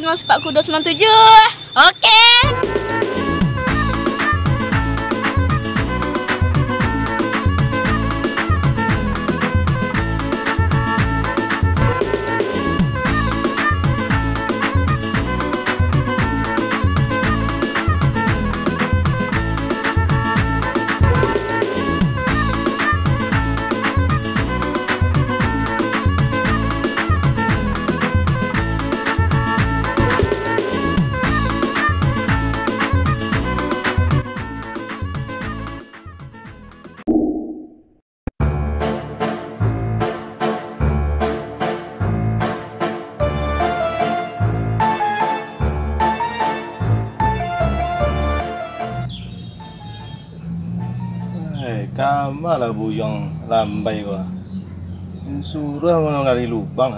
channel Sepak Kuda 97. Oke. Kama lah buyong lambai gua. Surah mau ngali lubang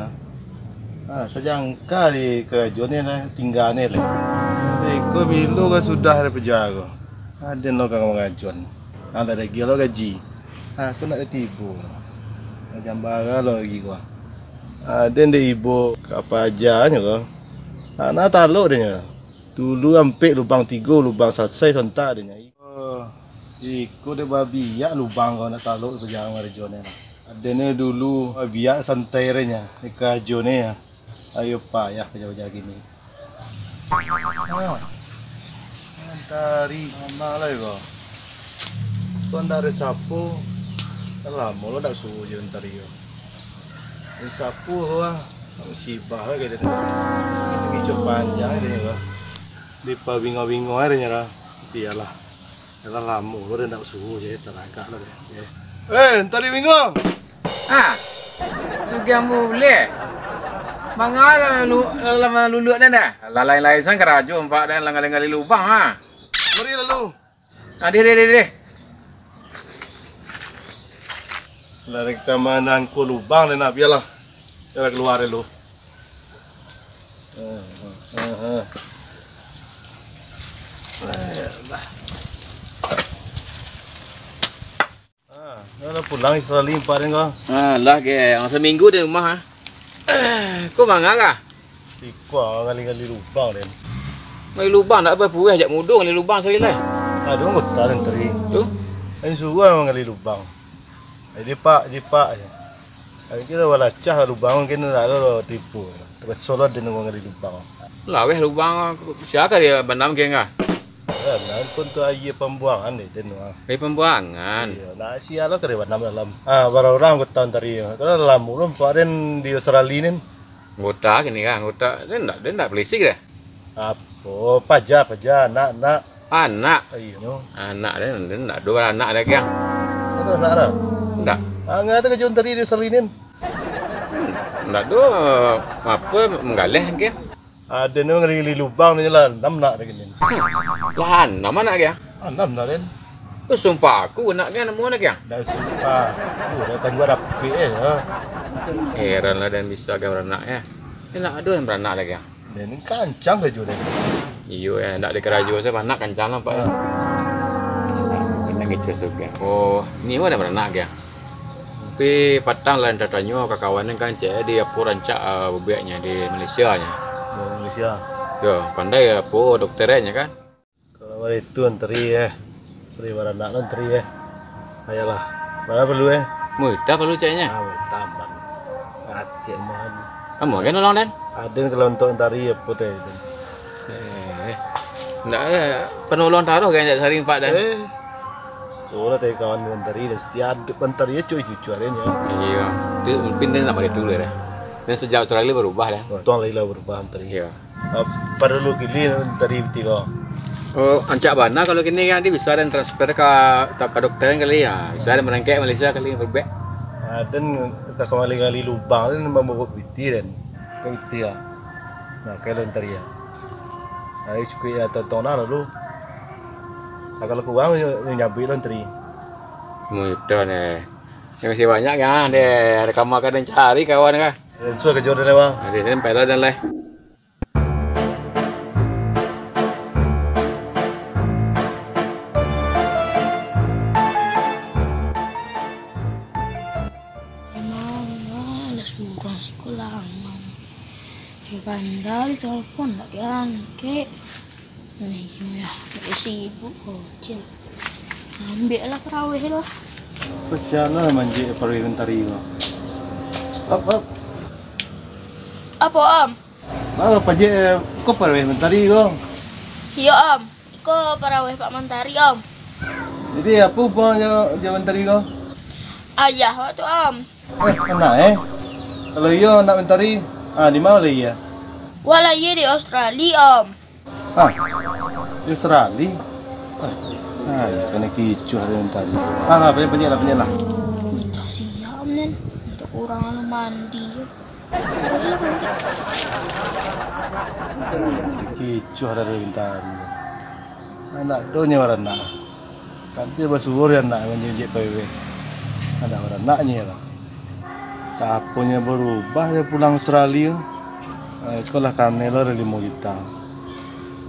sejangka di kerajuannya lah tinggalnya lah. Iko bilo ka sudah ada pejago. Ada lo kang mengajuan. Ada lagi lo gaji. Aku nak tibu. Jambaga lo lagi gua. Ada ndek ibu apa aja nya gua. Anak taluk dia. Dulu ampe lubang 3, lubang selesai sentak dia. Iko de babi ya lubang kau nak taluk berjalan marjone lah. Adene dulu biak santai renya ikajone ya. Ayo payah kerja-kerja gini. Antari mana lah kau? Tuan dari sapu. Lama lo dak suruh je antari yo. Sapu kau musibah kayak gitu. Hijau panjang dia kau. Dipa bingo-bingo aja nyara. Biarlah. Kalau lama lo dah nak suruh je teragak lah deh. Tadi minggu. Sudah boleh. Mangala lama lulu dah. Lain-lain sang keraju empat dan langali lubang Mari lalu. Deh. Lari ke mana angku lubang dan nak biarlah. Jangan keluar dulu. Kalau pulang Israel limpah kau. Lah ke, seminggu di rumah Kau mangga kah? Tikwa kali-kali lubang dan. Ngali lubang tak apa puas ajak mudung ngali lubang sekali lah. Ada orang kota dan teri. Tu? Ini suruh ngali lubang. Jadi pak aja. Hari kita walacah lubang kena nak lo tipu. Terus solo dan ngali lubang. Lah weh lubang siapa dia benam ke enggak? Nah, pun tu air pembuangan ni dan Pembuangan. iya, nah siapa kerja nama dalam. Baru orang kota teri. Kalau dalam ulun paden di Australia ni. Anggota kini kan, anggota dia tak belisik dah. Apa paja nak. Anak. Iya. Anak dia tak dua anak dah kan. Ada anak dah. Tak. Ngata kerja teri di Australia ni. Tak dua apa menggalih kan. Ada ni ngali lubang ni lah, 6 nak lagi ni. Lah nama nak kan? 6 nak kan. Tu sumpah aku nak kan nama nak kan? Dah sumpah. Dah tangguh rapi Heran lah dan bisa kan beranak ya. Ini nak ada yang beranak lagi kan? Ini kancang saja ni. Iyo ya, nak dikeraju saya anak kancang lah pak. Ini gitu juga. Oh, ni mana beranak kan? Tapi patang lah tanya kawan kan cek di apa rancak bebeknya di Malaysia nya. Malaysia. Yo, pandai apa dokternya kan? Kalau ada itu antri Teri beranak antri Ayolah. Mana perlu Mudah perlu ceknya. Tambah. Hati man. Kamu kan nolong dan? Ada kalau untuk antari apa tu? Ndak penolong taruh kan sehari 4 dan. Kalau tadi kawan antari dah setiap antari cuci ada nya. Iya. Tu pindah nak balik dulu dah. Dan sejak Australia berubah dah. Tuang lagi lah berubah antari. Iya. Perlu kili antari tiga. Oh, ancak bana kalau kini kan dia bisa dan transfer ke dokter kali ya. Bisa dan merangkak Malaysia kali berbek. Dan kembali lubang dan membawa biti dan biti ya. Nah, kalau antari ya. Ayo cukup ya tontonan lalu. Kalau kurang nyambi antari. Mudah nih. Terima kasih banyak ya. Ada kamu akan cari kawan kan. Dan sudah kejual dan lewat. Ada sampai lah dan lah. Bandar telepon tak diangkat. Nih ya, lagi sibuk kocil. Ambil lah perawih lo. Kesianlah manjik parlimentari lo. Up. Apa om? Apa pajak kau parlimentari lo? Iya om, iko perawih Pak Mentari om. Jadi apa pun dia mentari lo? Ayah waktu om. Enak Kalau iya nak mentari, di mana iya? Walau iya di Australia om. Di Australia? Kena kicu hari mentari. Lah, banyak lah. Minta siap nen, untuk orang lu mandi. Kicu hari mentari. Anak donya warna. Nanti basuhur yang nak menjejek PW. Ada warananya lah. Tapunya berubah dia pulang Australia. Sekolah kami lo dari Mojita.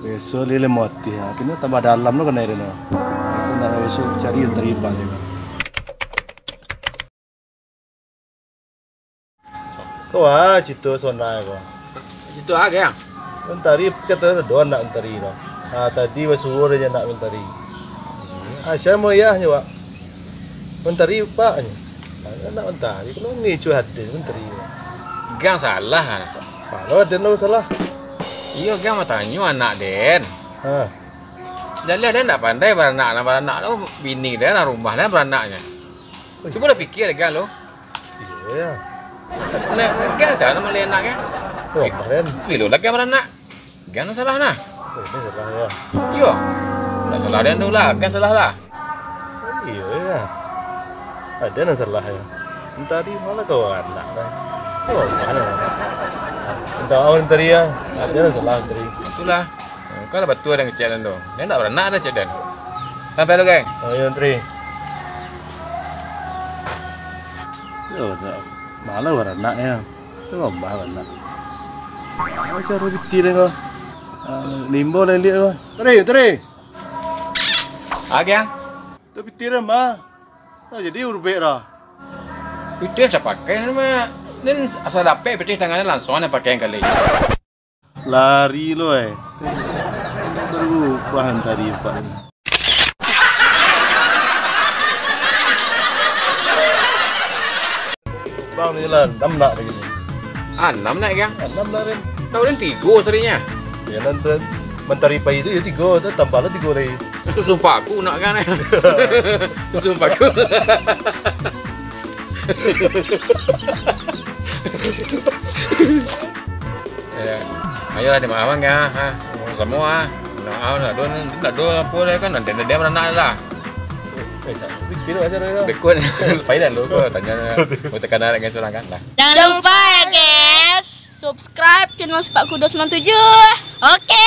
Besok dia lemoti ya. Kini tambah dalam lo kena ini lo. Aku nak besok cari yang terlibat juga. Kau citu sonai kau. Situ aja yang. Mentari kata doan nak mentari lo. Tadi basuhur dia nak mentari. Saya mau ya nyawa. Mentari pak ni. Nak mentari. Kalau ni cuy hati mentari. Gang salah. Kalau ada no salah. Iya gang matanya anak Den. Jadi dia tak pandai beranak lo bini dia nak rumah dia beranaknya. Coba dah fikir gang lo. Iya. Nah, gang sana melihat anaknya. Oh, keren. Pilih lagi beranak. Gang salah nah. Ini salah ya. Iya. Tak salah dia tu lah, gang salah lah. Iya ya. Ada yang salah ya. Mentari malah kau anak dah. Oh, mana? Entah awak mentari ya. Ada yang salah mentari. Itulah. Kau dapat tua dan kecil tu. Dia tak beranak dah cik Dan. Sampai lo geng. Oh, ya mentari. Yo, malah beranak ya. Tu ngomong beranak. Macam orang bitir kau. Limbo dah lihat kau. Teri. Gang. Tu bitir mah. Jadi urbek lah. Itu yang saya pakai nama. Nen asal dapat peti tangannya langsung yang pakai yang kali. Lari lo berubah tadi pak. Bang ni lah 6 nak lagi ni. 6 nak gang. 6 lah Ren. Tahu Ren 3 serinya. Ya nanti mentari pagi tu ya 3, tu tambah lah 3 lagi. Itu sumpah aku nak kan. Itu sumpah aku. Ayolah di mana ya, semua. Nak do apa dia kan nanti dia beranak lah. Bikin acara dia. Bekun, payah lu kau tanya. Mau tekan anak guys orang kan lah. Jangan lupa ya guys, subscribe channel Sepak Kudo 97. Oke.